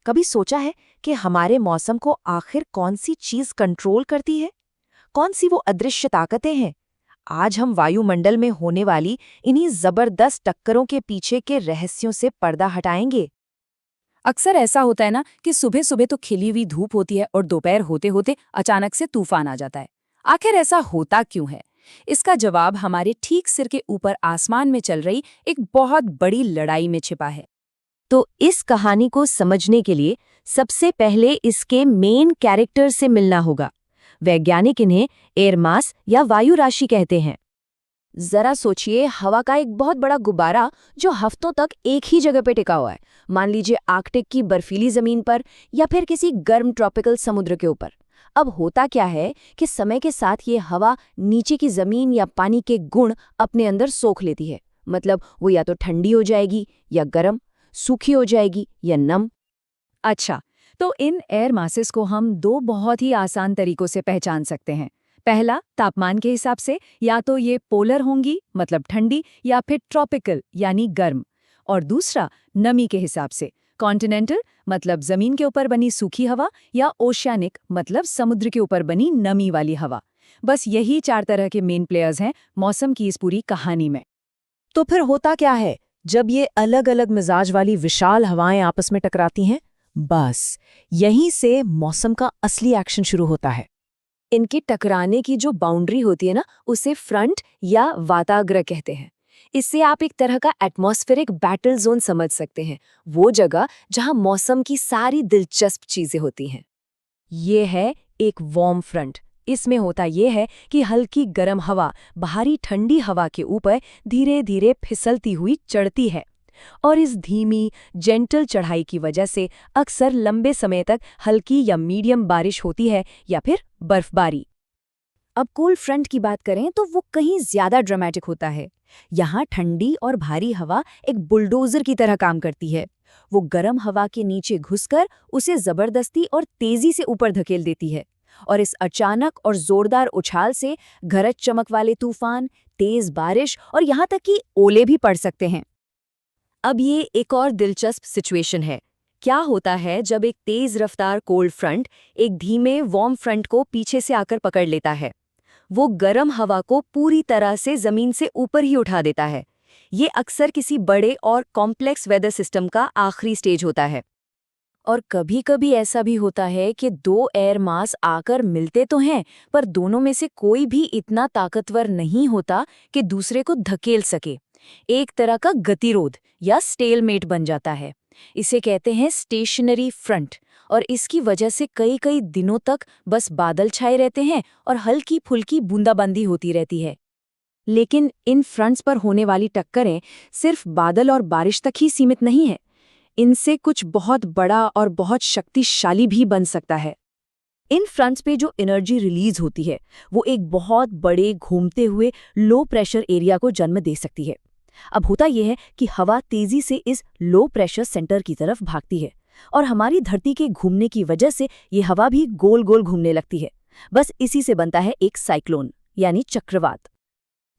कभी सोचा है कि हमारे मौसम को आखिर कौन सी चीज कंट्रोल करती है? कौन सी वो अदृश्य ताकतें हैं? आज हम वायुमंडल में होने वाली इन्हीं जबरदस्त टक्करों के पीछे के रहस्यों से पर्दा हटाएंगे। अक्सर ऐसा होता है ना कि सुबह सुबह तो खिली हुई धूप होती है और दोपहर होते होते अचानक से तूफान आ जाता है। आखिर ऐसा होता क्यों है? इसका जवाब हमारे ठीक सिर के ऊपर आसमान में चल रही एक बहुत बड़ी लड़ाई में छिपा है। तो इस कहानी को समझने के लिए सबसे पहले इसके मेन कैरेक्टर से मिलना होगा। वैज्ञानिक इन्हें एयर मास या वायु राशि कहते हैं। जरा सोचिए, हवा का एक बहुत बड़ा गुब्बारा जो हफ्तों तक एक ही जगह पे टिका हुआ है। मान लीजिए आर्कटिक की बर्फीली जमीन पर या फिर किसी गर्म ट्रॉपिकल समुद्र के ऊपर। अब होता क्या है कि समय के साथ ये हवा नीचे की जमीन या पानी के गुण अपने अंदर सोख लेती है। मतलब वो या तो ठंडी हो जाएगी या गर्म, सूखी हो जाएगी या नम। अच्छा, तो इन एयर मासेस को हम दो बहुत ही आसान तरीकों से पहचान सकते हैं। पहला, तापमान के हिसाब से, या तो ये पोलर होंगी मतलब ठंडी, या फिर ट्रॉपिकल यानी गर्म। और दूसरा, नमी के हिसाब से, कॉन्टिनेंटल मतलब जमीन के ऊपर बनी सूखी हवा, या ओशियानिक मतलब समुद्र के ऊपर बनी नमी वाली हवा। बस यही 4 तरह के मेन प्लेयर्स हैं मौसम की इस पूरी कहानी में। तो फिर होता क्या है जब ये अलग अलग मिजाज वाली विशाल हवाएं आपस में टकराती हैं? बस यहीं से मौसम का असली एक्शन शुरू होता है। इनके टकराने की जो बाउंड्री होती है ना, उसे फ्रंट या वाताग्र कहते हैं। इससे आप एक तरह का एटमॉस्फेरिक बैटल जोन समझ सकते हैं, वो जगह जहां मौसम की सारी दिलचस्प चीजें होती हैं। ये है एक वार्म फ्रंट। इसमें होता ये है कि हल्की गर्म हवा बाहरी ठंडी हवा के ऊपर धीरे धीरे फिसलती हुई चढ़ती है, और इस धीमी जेंटल चढ़ाई की वजह से अक्सर लंबे समय तक हल्की या मीडियम बारिश होती है या फिर बर्फबारी। अब कोल्ड फ्रंट की बात करें तो वो कहीं ज्यादा ड्रामेटिक होता है। यहाँ ठंडी और भारी हवा एक बुलडोजर की तरह काम करती है। वो गर्म हवा के नीचे घुसकर उसे जबरदस्ती और तेजी से ऊपर धकेल देती है, और इस अचानक और जोरदार उछाल से गरज चमक वाले तूफान, तेज बारिश और यहाँ तक कि ओले भी पड़ सकते हैं। अब ये एक और दिलचस्प सिचुएशन है। क्या होता है जब एक तेज रफ्तार कोल्ड फ्रंट एक धीमे वार्म फ्रंट को पीछे से आकर पकड़ लेता है? वो गर्म हवा को पूरी तरह से जमीन से ऊपर ही उठा देता है। ये अक्सर किसी बड़े और कॉम्प्लेक्स वेदर सिस्टम का आखिरी स्टेज होता है। और कभी-कभी ऐसा भी होता है कि दो एयर मास आकर मिलते तो हैं, पर दोनों में से कोई भी इतना ताकतवर नहीं होता कि दूसरे को धकेल सके। एक तरह का गतिरोध या स्टेलमेट बन जाता है। इसे कहते हैं स्टेशनरी फ्रंट, और इसकी वजह से कई कई दिनों तक बस बादल छाए रहते हैं और हल्की फुल्की बूंदाबांदी होती रहती है। लेकिन इन फ्रंट्स पर होने वाली टक्करें सिर्फ बादल और बारिश तक ही सीमित नहीं है। इनसे कुछ बहुत बड़ा और बहुत शक्तिशाली भी बन सकता है। इन फ्रंट्स पे जो एनर्जी रिलीज होती है, वो एक बहुत बड़े घूमते हुए लो प्रेशर एरिया को जन्म दे सकती है। अब होता यह है कि हवा तेजी से इस लो प्रेशर सेंटर की तरफ भागती है, और हमारी धरती के घूमने की वजह से ये हवा भी गोल गोल घूमने लगती है। बस इसी से बनता है एक साइक्लोन यानी चक्रवात।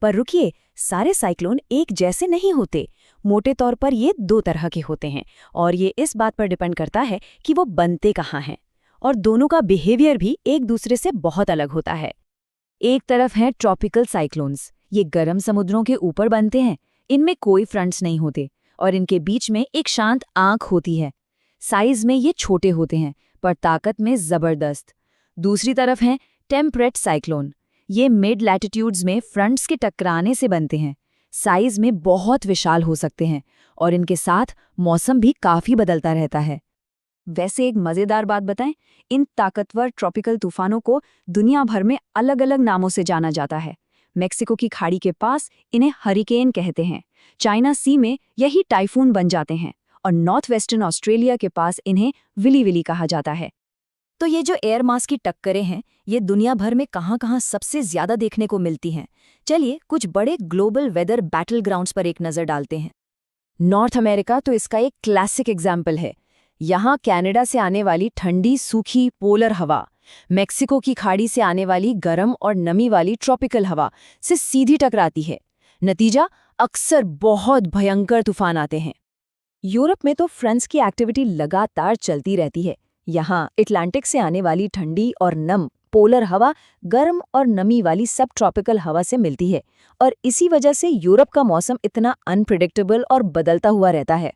पर रुकिए, सारे साइक्लोन एक जैसे नहीं होते। मोटे तौर पर ये 2 तरह के होते हैं, और ये इस बात पर डिपेंड करता है कि वो बनते कहाँ हैं, और दोनों का बिहेवियर भी एक दूसरे से बहुत अलग होता है। एक तरफ हैं ट्रॉपिकल साइक्लोन्स। ये गर्म समुद्रों के ऊपर बनते हैं। इनमें कोई फ्रंट्स नहीं होते, और इनके बीच में एक शांत आंख होती है। साइज में ये छोटे होते हैं, पर ताकत में जबरदस्त। दूसरी तरफ हैं टेम्परेट साइक्लोन। ये मिड लैटिट्यूड्स में फ्रंट्स के टकराने से बनते हैं। साइज में बहुत विशाल हो सकते हैं, और इनके साथ मौसम भी काफी बदलता रहता है। वैसे एक मजेदार बात बताएं, इन ताकतवर ट्रॉपिकल तूफानों को दुनिया भर में अलग अलग नामों से जाना जाता है। मेक्सिको की खाड़ी के पास इन्हें हरिकेन कहते हैं, चाइना सी में यही टाइफून बन जाते हैं, और नॉर्थ वेस्टर्न ऑस्ट्रेलिया के पास इन्हें विली विली कहा जाता है। तो ये जो एयर मास की टक्करें हैं, ये दुनिया भर में कहाँ-कहाँ सबसे ज्यादा देखने को मिलती हैं। चलिए कुछ बड़े ग्लोबल वेदर बैटल ग्राउंड्स पर एक नज़र डालते हैं। नॉर्थ अमेरिका तो इसका एक क्लासिक एग्जाम्पल है। यहाँ कनाडा से आने वाली ठंडी सूखी पोलर हवा, मेक्सिको की खाड़ी से आने वाली गर्म और नमी वाली ट्रॉपिकल हवा से सीधी टकराती है। नतीजा, अक्सर बहुत भयंकर तूफान आते हैं। यूरोप में तो फ्रंट्स की एक्टिविटी लगातार चलती रहती है। यहाँ अटलांटिक से आने वाली ठंडी और नम पोलर हवा गर्म और नमी वाली सब ट्रॉपिकल हवा से मिलती है, और इसी वजह से यूरोप का मौसम इतना अनप्रिडिक्टेबल और बदलता हुआ रहता है।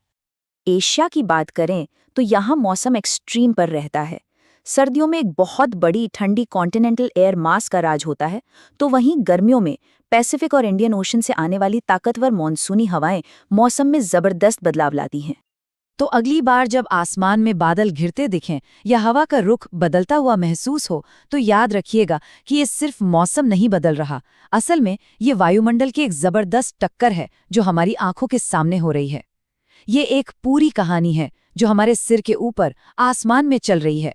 एशिया की बात करें तो यहाँ मौसम एक्सट्रीम पर रहता है। सर्दियों में एक बहुत बड़ी ठंडी कॉन्टिनेंटल एयर मास का राज होता है, तो वहीं गर्मियों में पैसिफिक और इंडियन ओशन से आने वाली ताकतवर मानसूनी हवाएं मौसम में जबरदस्त बदलाव लाती हैं। तो अगली बार जब आसमान में बादल घिरते दिखें या हवा का रुख बदलता हुआ महसूस हो, तो याद रखिएगा कि ये सिर्फ मौसम नहीं बदल रहा, असल में ये वायुमंडल की एक जबरदस्त टक्कर है जो हमारी आंखों के सामने हो रही है। ये एक पूरी कहानी है जो हमारे सिर के ऊपर आसमान में चल रही है।